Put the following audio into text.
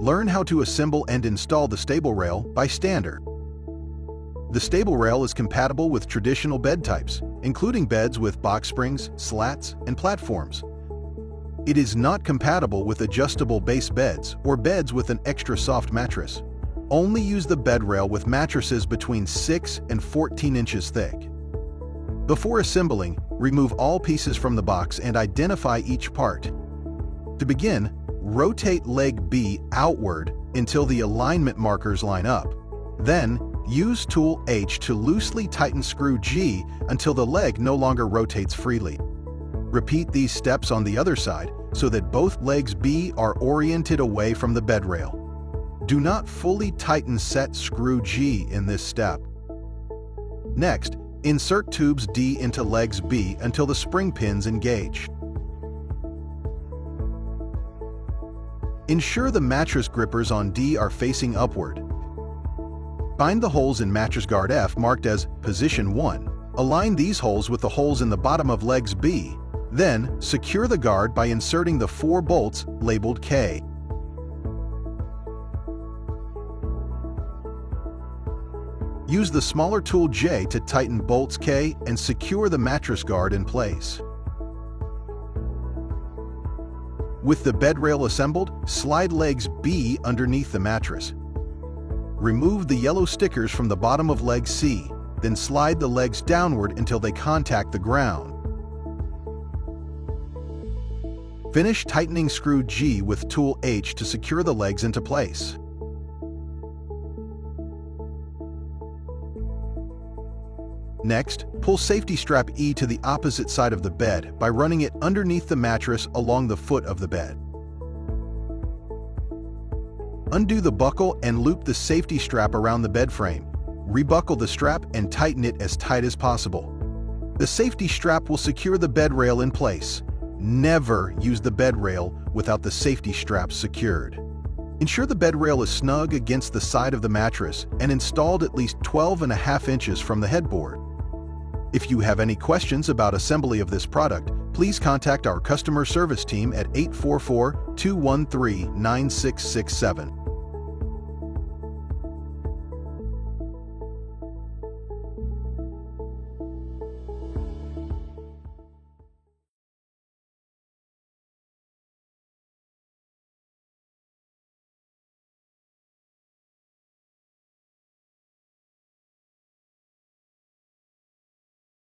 Learn how to assemble and install the stable rail by standard. The stable rail is compatible with traditional bed types, including beds with box springs, slats, and platforms. It is not compatible with adjustable base beds or beds with an extra soft mattress. Only use the bed rail with mattresses between 6 and 14 inches thick. Before assembling, remove all pieces from the box and identify each part. To begin, rotate leg B outward until the alignment markers line up. Then, use tool H to loosely tighten screw G until the leg no longer rotates freely. Repeat these steps on the other side so that both legs B are oriented away from the bed rail. Do not fully tighten set screw G in this step. Next, insert tubes D into legs B until the spring pins engage. Ensure the mattress grippers on D are facing upward. Find the holes in mattress guard F marked as Position 1. Align these holes with the holes in the bottom of legs B. Then, secure the guard by inserting the 4 bolts labeled K. Use the smaller tool J to tighten bolts K and secure the mattress guard in place. With the bed rail assembled, slide legs B underneath the mattress. Remove the yellow stickers from the bottom of leg C, then slide the legs downward until they contact the ground. Finish tightening screw G with tool H to secure the legs into place. Next, pull safety strap E to the opposite side of the bed by running it underneath the mattress along the foot of the bed. Undo the buckle and loop the safety strap around the bed frame. Rebuckle the strap and tighten it as tight as possible. The safety strap will secure the bed rail in place. Never use the bed rail without the safety strap secured. Ensure the bed rail is snug against the side of the mattress and installed at least 12.5 inches from the headboard. If you have any questions about assembly of this product, please contact our customer service team at 844-213-9667.